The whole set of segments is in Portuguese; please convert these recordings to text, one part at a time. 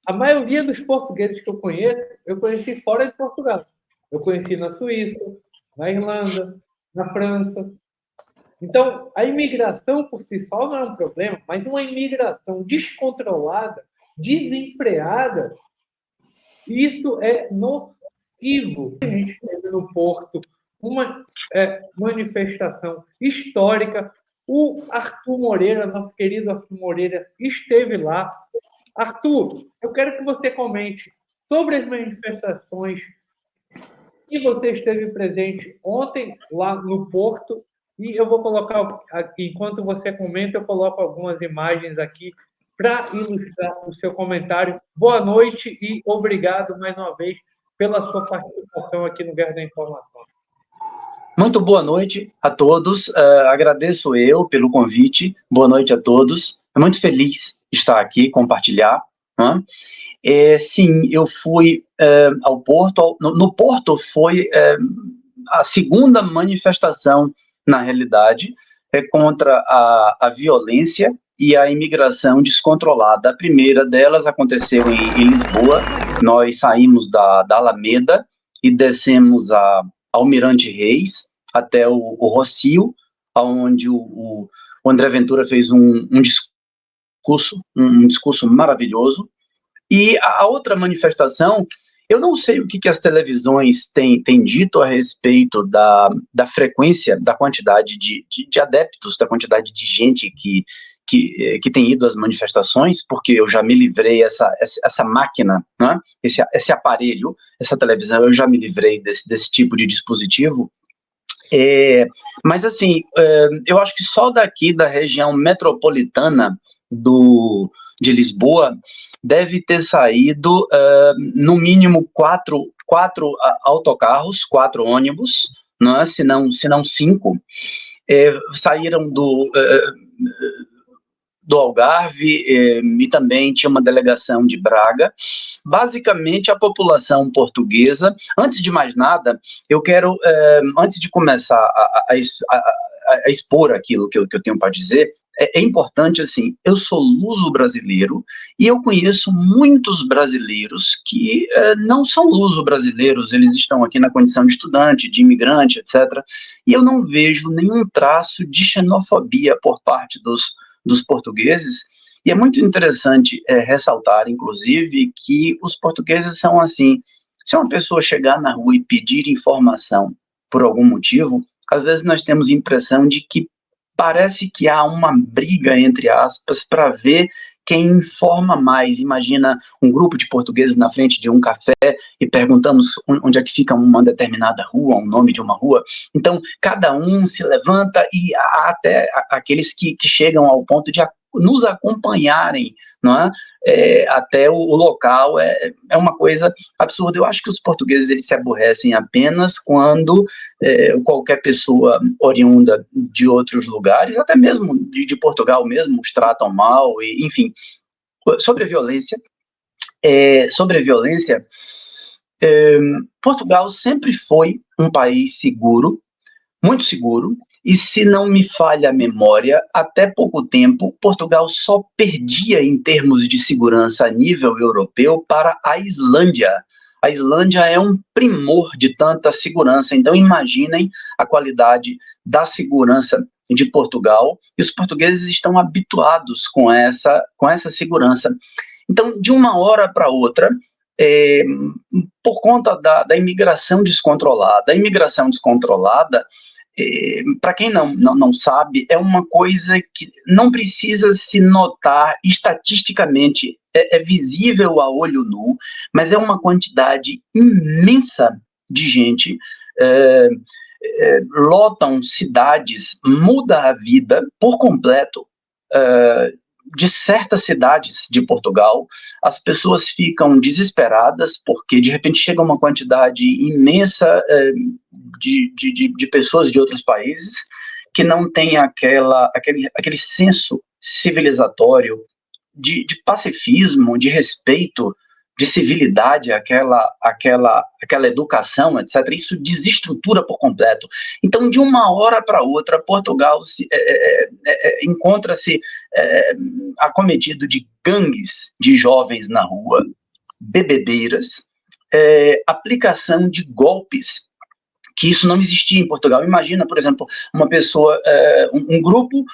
A maioria dos portugueses que eu conheci fora de Portugal. Eu conheci na Suíça, na Irlanda, na França. Então, a imigração por si só não é um problema, mas uma imigração descontrolada, desenfreada, isso é nocivo. A gente teve no Porto uma manifestação histórica. O Arthur Moreira, nosso querido Arthur Moreira, esteve lá. Arthur, eu quero que você comente sobre as manifestações que você esteve presente ontem lá no Porto. E eu vou colocar aqui, enquanto você comenta, eu coloco algumas imagens aqui para ilustrar o seu comentário. Boa noite e obrigado mais uma vez pela sua participação aqui no Guerra da Informação. Muito boa noite a todos. Agradeço eu pelo convite. Boa noite a todos. É muito feliz estar aqui, compartilhar. Né? Sim, eu fui ao Porto. No Porto foi a segunda manifestação, na realidade, contra a violência e a imigração descontrolada. A primeira delas aconteceu em Lisboa. Nós saímos da Alameda e descemos a Almirante Reis até o Rossio, onde o André Ventura fez um discurso maravilhoso. E a outra manifestação, eu não sei o que as televisões têm dito a respeito da frequência, da quantidade de adeptos, da quantidade de gente que tem ido às manifestações, porque eu já me livrei essa máquina, né? esse aparelho, essa televisão, eu já me livrei desse tipo de dispositivo. Mas assim, eu acho que só daqui da região metropolitana de Lisboa deve ter saído no mínimo quatro autocarros, 4 ônibus, não é? se não 5, saíram do Algarve, e também tinha uma delegação de Braga. Basicamente, a população portuguesa. Antes de mais nada, eu quero, antes de começar a expor aquilo que eu tenho para dizer, é importante, assim, eu sou luso-brasileiro e eu conheço muitos brasileiros que não são luso-brasileiros, eles estão aqui na condição de estudante, de imigrante, etc. E eu não vejo nenhum traço de xenofobia por parte dos portugueses, e é muito interessante ressaltar, inclusive, que os portugueses são assim, se uma pessoa chegar na rua e pedir informação por algum motivo, às vezes nós temos a impressão de que parece que há uma briga, entre aspas, para ver quem informa mais. Imagina um grupo de portugueses na frente de um café e perguntamos onde é que fica uma determinada rua, um nome de uma rua. Então, cada um se levanta e há até aqueles que chegam ao ponto de nos acompanharem, não é? Até o local, é uma coisa absurda. Eu acho que os portugueses eles se aborrecem apenas quando qualquer pessoa oriunda de outros lugares, até mesmo de Portugal mesmo, os tratam mal, e, enfim. Sobre a violência, Portugal sempre foi um país seguro, muito seguro, e se não me falha a memória, até pouco tempo, Portugal só perdia em termos de segurança a nível europeu para a Islândia. A Islândia é um primor de tanta segurança, então imaginem a qualidade da segurança de Portugal, e os portugueses estão habituados com essa segurança. Então, de uma hora para outra, por conta da imigração descontrolada, para quem não sabe, é uma coisa que não precisa se notar estatisticamente, é visível a olho nu, mas é uma quantidade imensa de gente, lotam cidades, muda a vida por completo de certas cidades de Portugal. As pessoas ficam desesperadas porque de repente chega uma quantidade imensa de pessoas de outros países que não tem aquele senso civilizatório de pacifismo, de respeito, de civilidade, aquela educação, etc. Isso desestrutura por completo. Então, de uma hora para outra, Portugal encontra-se acometido de gangues de jovens na rua, bebedeiras, aplicação de golpes, que isso não existia em Portugal. Imagina, por exemplo, uma pessoa, um grupo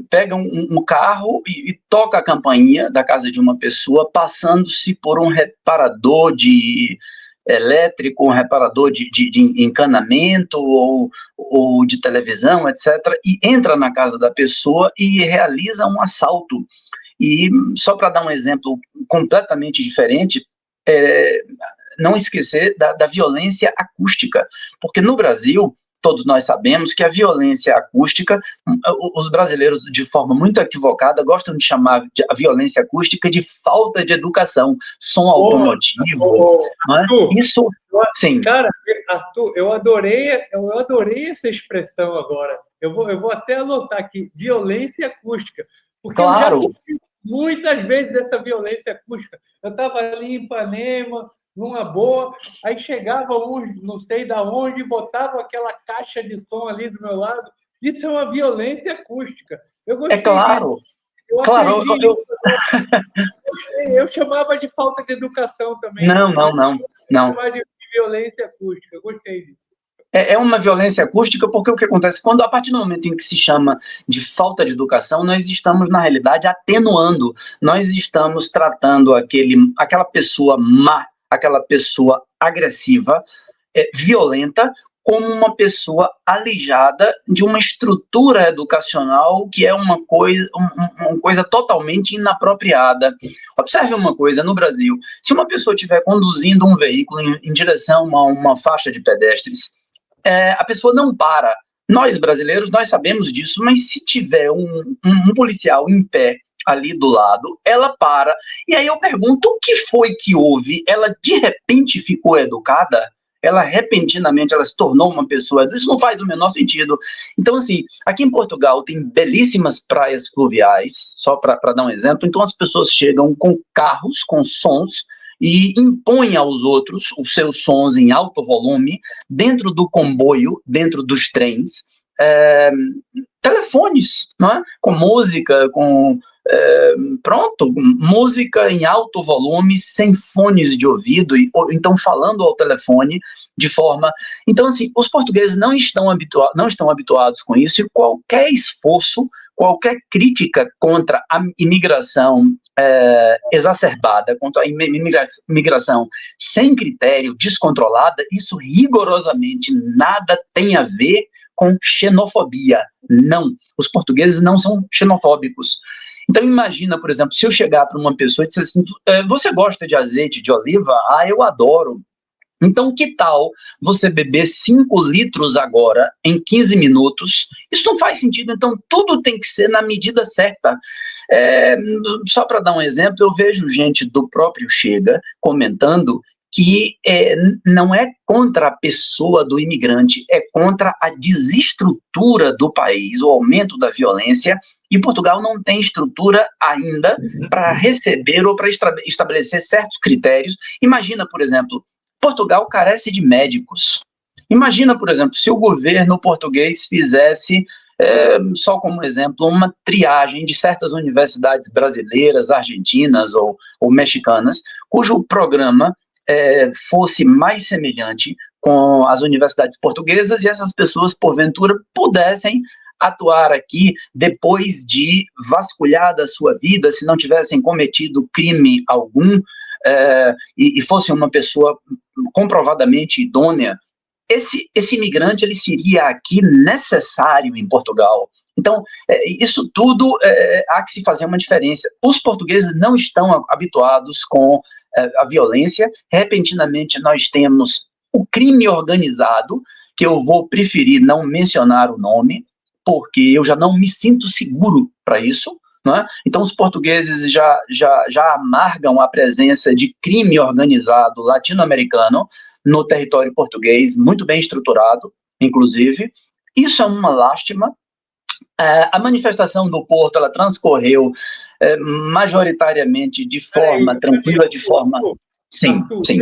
pega um carro e toca a campainha da casa de uma pessoa, passando-se por um reparador de elétrico, um reparador de encanamento ou de televisão, etc., e entra na casa da pessoa e realiza um assalto. E só para dar um exemplo completamente diferente, não esquecer da violência acústica, porque no Brasil, todos nós sabemos que a violência acústica, os brasileiros, de forma muito equivocada, gostam de chamar a violência acústica de falta de educação, som automotivo, não é? Arthur, Isso, sim. Cara, Arthur, eu adorei essa expressão agora. Eu vou até anotar aqui, violência acústica, porque claro. Eu já tive muitas vezes essa violência acústica. Eu estava ali em Ipanema, numa boa, aí chegava uns, não sei da onde, botava aquela caixa de som ali do meu lado. Isso é uma violência acústica. Eu gostei claro. disso. Eu aprendi eu chamava de falta de educação também. Não. Chamava de violência acústica. Eu gostei disso. É uma violência acústica porque o que acontece, a partir do momento em que se chama de falta de educação, nós estamos, na realidade, atenuando, nós estamos tratando aquela pessoa má, aquela pessoa agressiva, violenta, como uma pessoa alijada de uma estrutura educacional que é uma coisa totalmente inapropriada. Observe uma coisa, no Brasil, se uma pessoa estiver conduzindo um veículo em direção a uma faixa de pedestres, a pessoa não para. Nós, brasileiros, nós sabemos disso, mas se tiver um policial em pé ali do lado, ela para. E aí eu pergunto, o que foi que houve? Ela, de repente, ficou educada? Ela, repentinamente, ela se tornou uma pessoa... Isso não faz o menor sentido. Então, assim, aqui em Portugal tem belíssimas praias fluviais, só para dar um exemplo. Então, as pessoas chegam com carros, com sons, e impõe aos outros os seus sons em alto volume, dentro do comboio, dentro dos trens, telefones, não é? Com música, música em alto volume, sem fones de ouvido, ou então falando ao telefone de forma... Então, assim, os portugueses não estão habituados com isso, e qualquer esforço, qualquer crítica contra a imigração exacerbada, contra a imigração sem critério, descontrolada, isso rigorosamente nada tem a ver com xenofobia. Não, os portugueses não são xenofóbicos. Então imagina, por exemplo, se eu chegar para uma pessoa e disser assim, você gosta de azeite de oliva? Ah, eu adoro. Então, que tal você beber 5 litros agora, em 15 minutos? Isso não faz sentido, então tudo tem que ser na medida certa. Só para dar um exemplo, eu vejo gente do próprio Chega comentando que não é contra a pessoa do imigrante, é contra a desestrutura do país, o aumento da violência, e Portugal não tem estrutura ainda para receber ou para estabelecer certos critérios. Imagina, por exemplo, Portugal carece de médicos. Imagina, por exemplo, se o governo português fizesse, só como exemplo, uma triagem de certas universidades brasileiras, argentinas ou mexicanas, cujo programa fosse mais semelhante com as universidades portuguesas e essas pessoas, porventura, pudessem atuar aqui depois de vasculhada a sua vida, se não tivessem cometido crime algum, e fosse uma pessoa comprovadamente idônea, esse imigrante ele seria aqui necessário em Portugal. Então, isso tudo há que se fazer uma diferença. Os portugueses não estão habituados com a violência. Repentinamente, nós temos o crime organizado, que eu vou preferir não mencionar o nome, porque eu já não me sinto seguro para isso. Né? Então, os portugueses já amargam a presença de crime organizado latino-americano no território português, muito bem estruturado, inclusive. Isso é uma lástima. A manifestação do Porto, ela transcorreu majoritariamente de forma tranquila, de forma... Sim, Arthur, sim.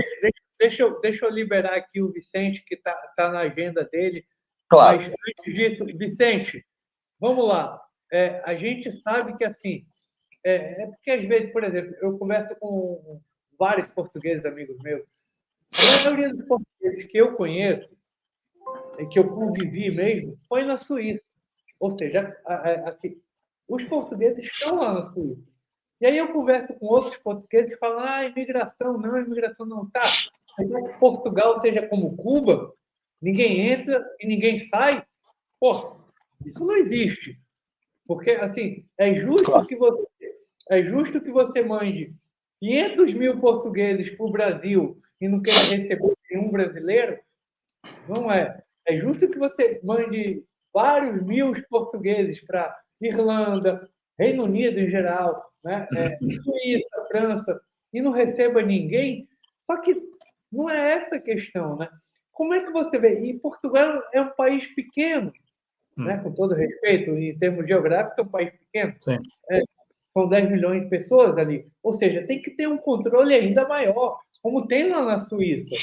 Deixa eu liberar aqui o Vicente, que tá na agenda dele. Claro. Mas, antes disso, Vicente, vamos lá. A gente sabe que, assim, É porque, às vezes, por exemplo, eu converso com vários portugueses amigos meus. A maioria dos portugueses que eu conheço, e que eu convivi mesmo, foi na Suíça. Ou seja, assim, os portugueses estão lá na Suíça. E aí eu converso com outros portugueses e falam, imigração não. Tá, você quer que Portugal seja como Cuba? Ninguém entra e ninguém sai? Pô, isso não existe. Porque, assim, Claro. é justo que você mande 500 mil portugueses para o Brasil e não queira receber nenhum brasileiro? Não é. É justo que você mande vários mil portugueses para Irlanda, Reino Unido em geral, né? Suíça, França, e não receba ninguém? Só que não é essa a questão, né? Como é que você vê? E Portugal é um país pequeno, né? Com todo respeito, em termos geográficos, é um país pequeno. São 10 milhões de pessoas ali. Ou seja, tem que ter um controle ainda maior, como tem lá na Suíça.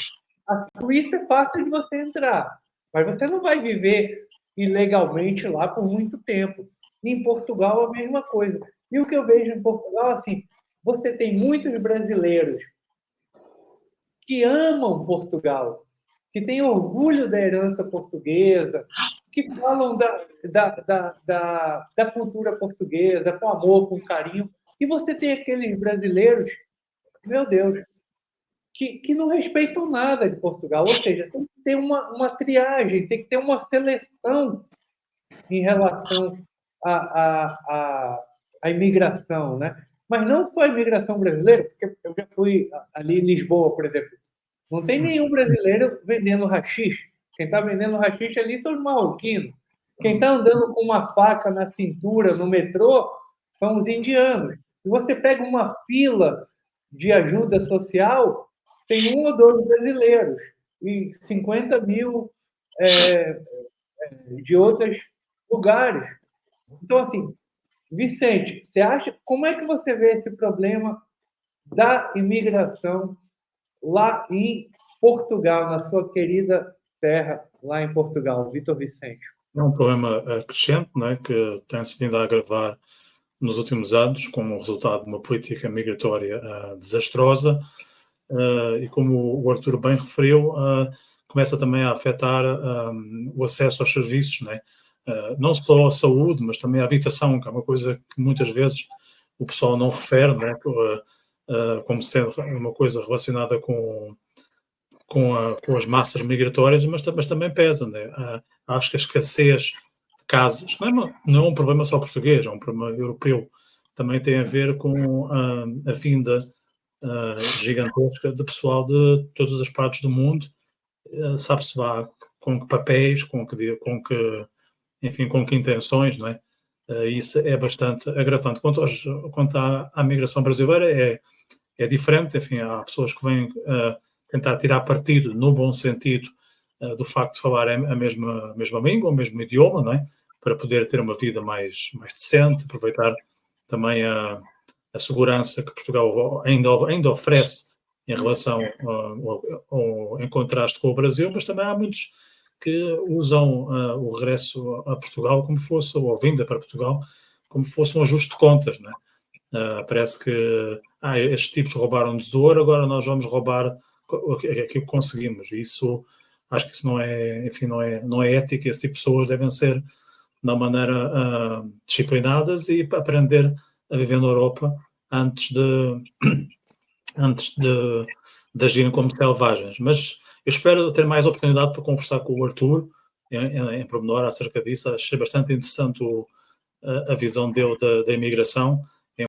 A Suíça é fácil de você entrar, mas você não vai viver ilegalmente lá por muito tempo. E em Portugal, a mesma coisa. E o que eu vejo em Portugal, assim, você tem muitos brasileiros que amam Portugal, que têm orgulho da herança portuguesa, que falam da cultura portuguesa com amor, com carinho. E você tem aqueles brasileiros, meu Deus, que não respeitam nada de Portugal. Ou seja, tem que ter uma triagem, tem que ter uma seleção em relação à imigração, né? Mas não só a imigração brasileira, porque eu já fui ali em Lisboa, por exemplo. Não tem nenhum brasileiro vendendo haxixe. Quem está vendendo haxixe ali são os marroquinos. Quem está andando com uma faca na cintura no metrô são os indianos. Se você pega uma fila de ajuda social, tem um ou dois brasileiros e 50 mil de outros lugares. Então, assim, Vicente, você acha, como é que você vê esse problema da imigração lá em Portugal, na sua querida terra, lá em Portugal, Vitor Vicente? É um problema crescente, não é, que tem-se vindo a agravar nos últimos anos, como resultado de uma política migratória desastrosa, e como o Artur bem referiu, começa também a afetar o acesso aos serviços, não é? Não só a saúde, mas também a habitação, que é uma coisa que muitas vezes o pessoal não refere, não é? Como sendo uma coisa relacionada com as massas migratórias, mas também pesa, né? Acho que a escassez de casas não é um problema só português, é um problema europeu. Também tem a ver com a vinda gigantesca de pessoal de todas as partes do mundo, sabe-se lá com que papéis, com que intenções, não é? Isso é bastante agravante. Quanto à migração brasileira, é diferente, enfim, há pessoas que vêm tentar tirar partido, no bom sentido, do facto de falar a mesma língua, o mesmo idioma, não é? Para poder ter uma vida mais decente, aproveitar também a segurança que Portugal ainda oferece em relação em contraste com o Brasil, mas também há muitos que usam o regresso a Portugal como fosse, ou a vinda para Portugal, como fosse um ajuste de contas, não é? Parece que estes tipos roubaram tesouro, agora nós vamos roubar aquilo que conseguimos. Isso, acho que isso não é ético. Esse tipo de pessoas devem ser, de uma maneira, disciplinadas e aprender a viver na Europa antes de agirem como selvagens. Mas eu espero ter mais oportunidade para conversar com o Artur em pormenor acerca disso. Achei bastante interessante a visão dele da imigração.